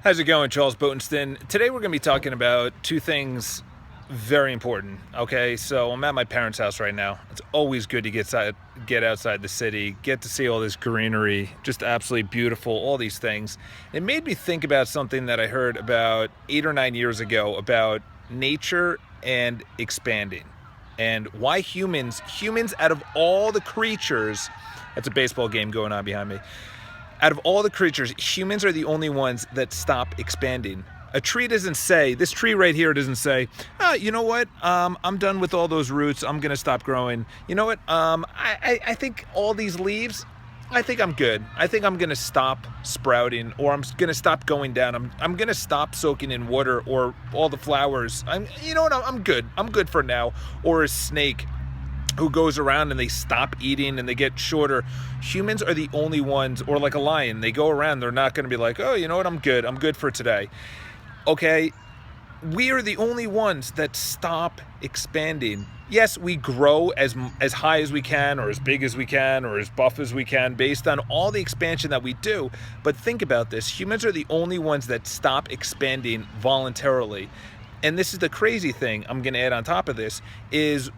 How's it going, Charles Botenston? Today we're going to be talking about two things very important. Okay, so I'm at my parents' house right now. It's always good to get outside the city, get to see all this greenery, just absolutely beautiful, all these things. It made me think about something that I heard about 8 or 9 years ago about nature and expanding, and why humans out of all the creatures, that's a baseball game going on behind me. Out of all the creatures, humans are the only ones that stop expanding. A tree doesn't say, this tree right here doesn't say, you know what, I'm done with all those roots, I'm gonna stop growing. You know what, I think all these leaves, I think I'm good. I think I'm gonna stop sprouting, or I'm gonna stop going down. I'm gonna stop soaking in water, or all the flowers. You know what, I'm good. I'm good for now. Or a snake who goes around and they stop eating and they get shorter. Humans are the only ones, or like a lion, they go around, they're not going to be like, oh, you know what, I'm good for today. Okay, we are the only ones that stop expanding. Yes, we grow as high as we can, or as big as we can, or as buff as we can, based on all the expansion that we do. But think about this, humans are the only ones that stop expanding voluntarily. And this is the crazy thing I'm going to add on top of this, is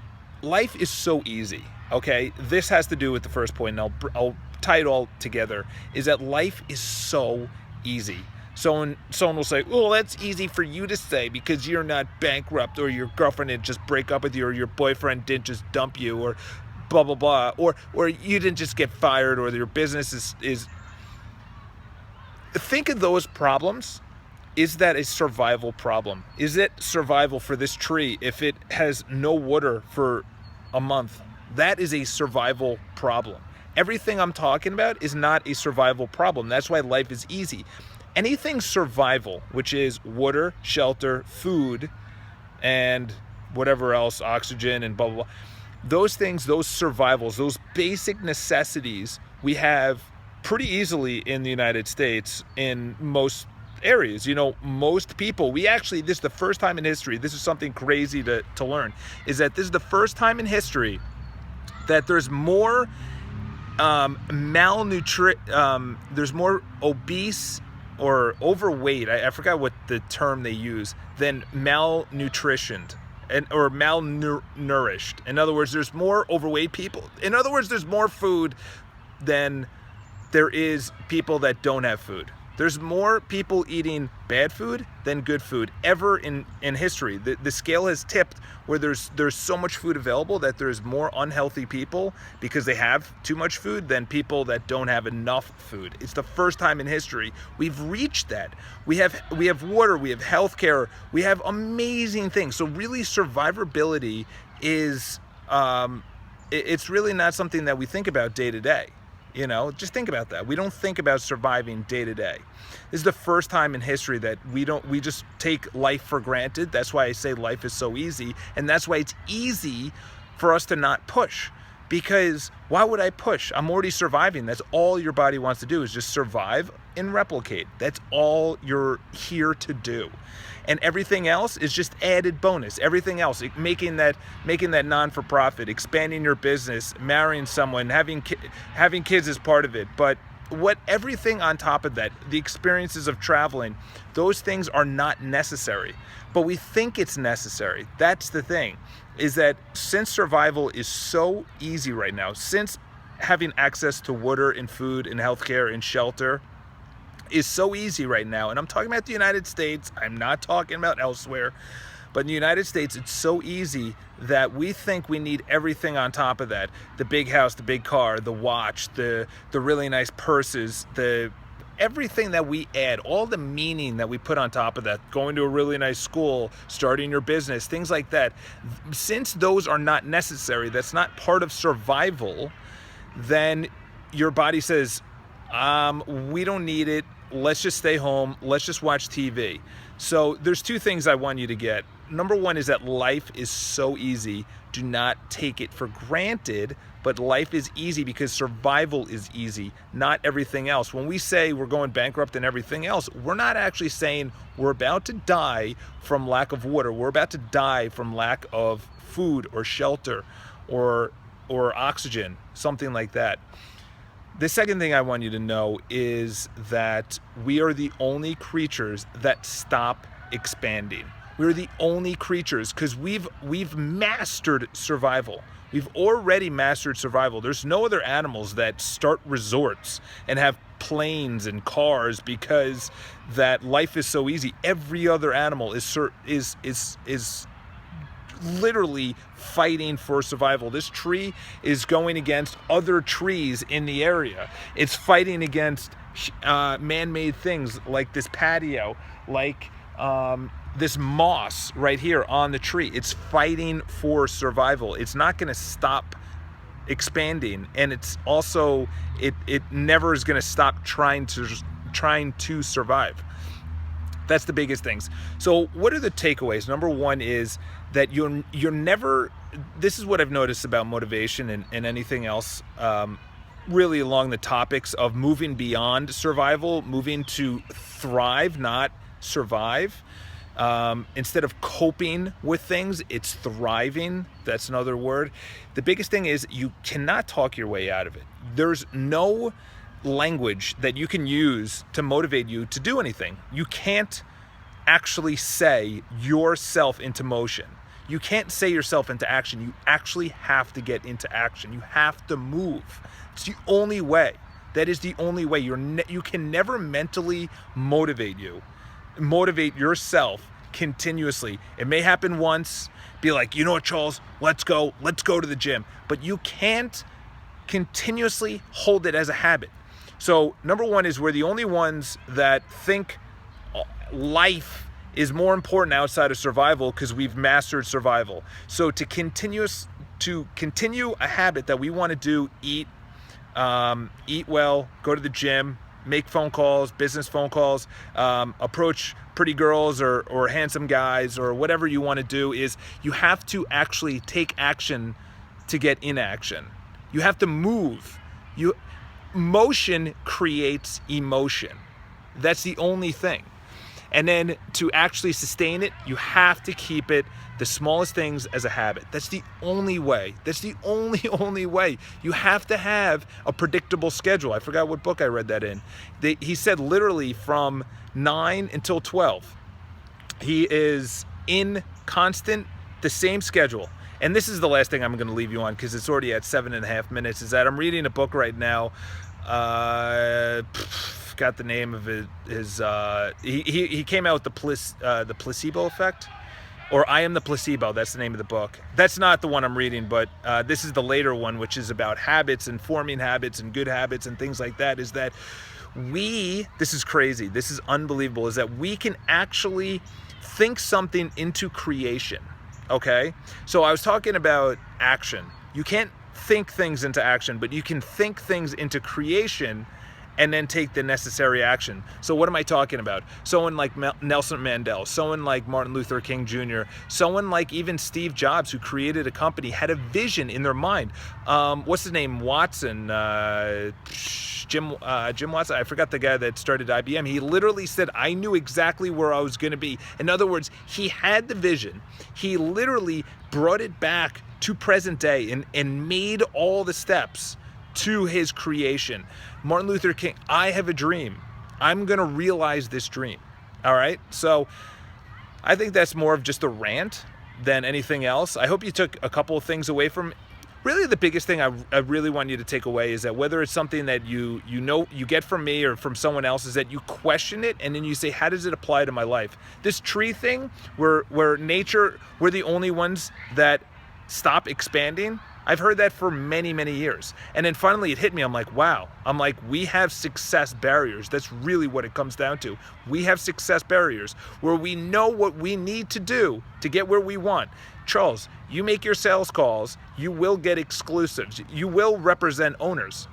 life is so easy. Okay, this has to do with the first point, and I'll tie it all together, is that life is so easy. So someone will say, well, that's easy for you to say because you're not bankrupt, or your girlfriend didn't just break up with you, or your boyfriend didn't just dump you, or blah blah blah, or you didn't just get fired, or your business is think of those problems. Is that a survival problem? Is it survival for this tree if it has no water for a month? That is a survival problem. Everything I'm talking about is not a survival problem. That's why life is easy. Anything survival, which is water, shelter, food, and whatever else, oxygen and blah, blah, blah. Those things, those survivals, those basic necessities we have pretty easily in the United States in most areas. You know, most people, this is the first time in history, this is something crazy to learn, is that this is the first time in history that there's more there's more obese or overweight, I forgot what the term they use, than malnutritioned or malnourished. In other words, there's more overweight people. In other words, there's more food than there is people that don't have food. There's more people eating bad food than good food ever in history. The scale has tipped where there's so much food available that there's more unhealthy people because they have too much food than people that don't have enough food. It's the first time in history we've reached that. We have water, we have healthcare, we have amazing things. So really, survivability is it's really not something that we think about day to day. You know, just think about that. We don't think about surviving day to day. This is the first time in history that we just take life for granted. That's why I say life is so easy. And that's why it's easy for us to not push. Because why would I push? I'm already surviving. That's all your body wants to do, is just survive and replicate. That's all you're here to do. And everything else is just added bonus. Everything else, making that non-for-profit, expanding your business, marrying someone, having kids is part of it. But everything on top of that, the experiences of traveling, those things are not necessary. But we think it's necessary. That's the thing, is that since survival is so easy right now, since having access to water and food and healthcare and shelter is so easy right now, and I'm talking about the United States, I'm not talking about elsewhere, but in the United States, it's so easy that we think we need everything on top of that. The big house, the big car, the watch, the really nice purses, everything that we add, all the meaning that we put on top of that, going to a really nice school, starting your business, things like that. Since those are not necessary, that's not part of survival, then your body says, we don't need it. Let's just stay home. Let's just watch TV. So there's two things I want you to get. Number one is that life is so easy. Do not take it for granted, but life is easy because survival is easy, not everything else. When we say we're going bankrupt and everything else, we're not actually saying we're about to die from lack of water. We're about to die from lack of food or shelter or oxygen, something like that. The second thing I want you to know is that we are the only creatures that stop expanding. We're the only creatures because we've mastered survival. We've already mastered survival. There's no other animals that start resorts and have planes and cars because that life is so easy. Every other animal is literally fighting for survival. This tree is going against other trees in the area. It's fighting against man-made things like this patio, like this moss right here on the tree. It's fighting for survival. It's not going to stop expanding, and it's also it never is going to stop trying to survive. That's the biggest things. So what are the takeaways? Number one is that you're never, this is what I've noticed about motivation and anything else, really along the topics of moving beyond survival, moving to thrive, not survive. Instead of coping with things, it's thriving. That's another word. The biggest thing is you cannot talk your way out of it. There's no language that you can use to motivate you to do anything. You can't actually say yourself into motion. You can't say yourself into action. You actually have to get into action. You have to move. It's the only way. That is the only way. You can never mentally motivate yourself continuously. It may happen once, be like, you know what, Charles, let's go to the gym. But you can't continuously hold it as a habit. So number one is we're the only ones that think life is more important outside of survival because we've mastered survival. So to continue a habit that we want to do, eat well, go to the gym, make phone calls, business phone calls, approach pretty girls or handsome guys or whatever you want to do, is you have to actually take action to get in action. You have to move. Motion creates emotion. That's the only thing. And then to actually sustain it, you have to keep it the smallest things as a habit. That's the only way. That's the only way. You have to have a predictable schedule. I forgot what book I read that in. He said literally from 9 until 12, he is in constant, the same schedule. And this is the last thing I'm going to leave you on because it's already at 7.5 minutes, is that I'm reading a book right now. Got the name of it. He came out with the Placebo Effect, or I Am the Placebo. That's the name of the book. That's not the one I'm reading, but this is the later one, which is about habits and forming habits and good habits and things like that. Is that this is crazy, this is unbelievable, is that we can actually think something into creation. Okay, so I was talking about action. You can't think things into action, but you can think things into creation and then take the necessary action. So what am I talking about? Someone like Nelson Mandela, someone like Martin Luther King Jr., someone like even Steve Jobs, who created a company, had a vision in their mind. What's his name? Watson, Jim Watson. I forgot the guy that started IBM. He literally said, I knew exactly where I was going to be. In other words, he had the vision. He literally brought it back to present day and made all the steps to his creation. Martin Luther King, I have a dream. I'm going to realize this dream. All right? So I think that's more of just a rant than anything else. I hope you took a couple of things away from it. Really, the biggest thing I really want you to take away is that whether it's something that you get from me or from someone else, is that you question it and then you say, how does it apply to my life? This tree thing, where nature, we're the only ones that stop expanding. I've heard that for many, many years. And then finally it hit me. I'm like, wow. I'm like, we have success barriers. That's really what it comes down to. We have success barriers where we know what we need to do to get where we want. Charles, you make your sales calls, you will get exclusives. You will represent owners.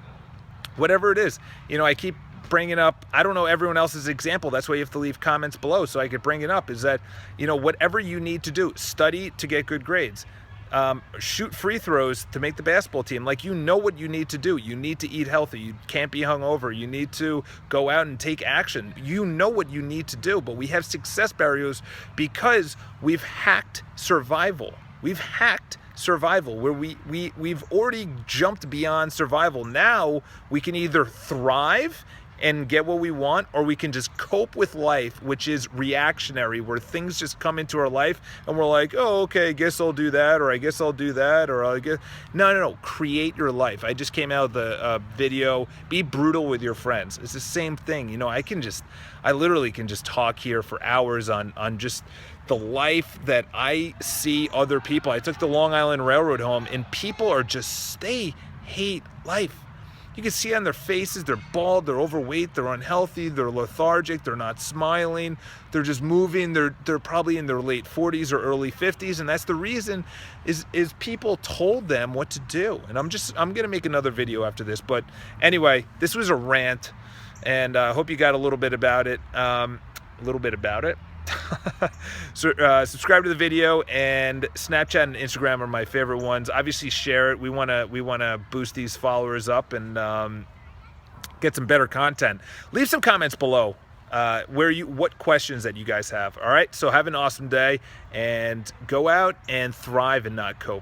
Whatever it is. I keep bringing up, I don't know everyone else's example. That's why you have to leave comments below so I could bring it up, is that, whatever you need to do, study to get good grades. Shoot free throws to make the basketball team. Like, what you need to do. You need to eat healthy. You can't be hungover. You need to go out and take action. You know what you need to do, but we have success barriers because we've hacked survival. We've hacked survival, where we've already jumped beyond survival. Now we can either thrive and get what we want, or we can just cope with life, which is reactionary, where things just come into our life and we're like, oh, okay, I guess I'll do that, or I guess I'll do that, or I guess... No. Create your life. I just came out of the video, be brutal with your friends. It's the same thing. You know, I literally can just talk here for hours on just the life that I see other people. I took the Long Island Railroad home, and people are just, they hate life. You can see on their faces, they're bald, they're overweight, they're unhealthy, they're lethargic, they're not smiling, they're just moving, they're probably in their late 40s or early 50s, and that's the reason is people told them what to do. And I'm gonna make another video after this, but anyway, this was a rant, and I hope you got a little bit about it. So subscribe to the video, and Snapchat and Instagram are my favorite ones. Obviously share it. We want to boost these followers up and get some better content. Leave some comments below what questions that you guys have. All right, so have an awesome day, and go out and thrive and not cope.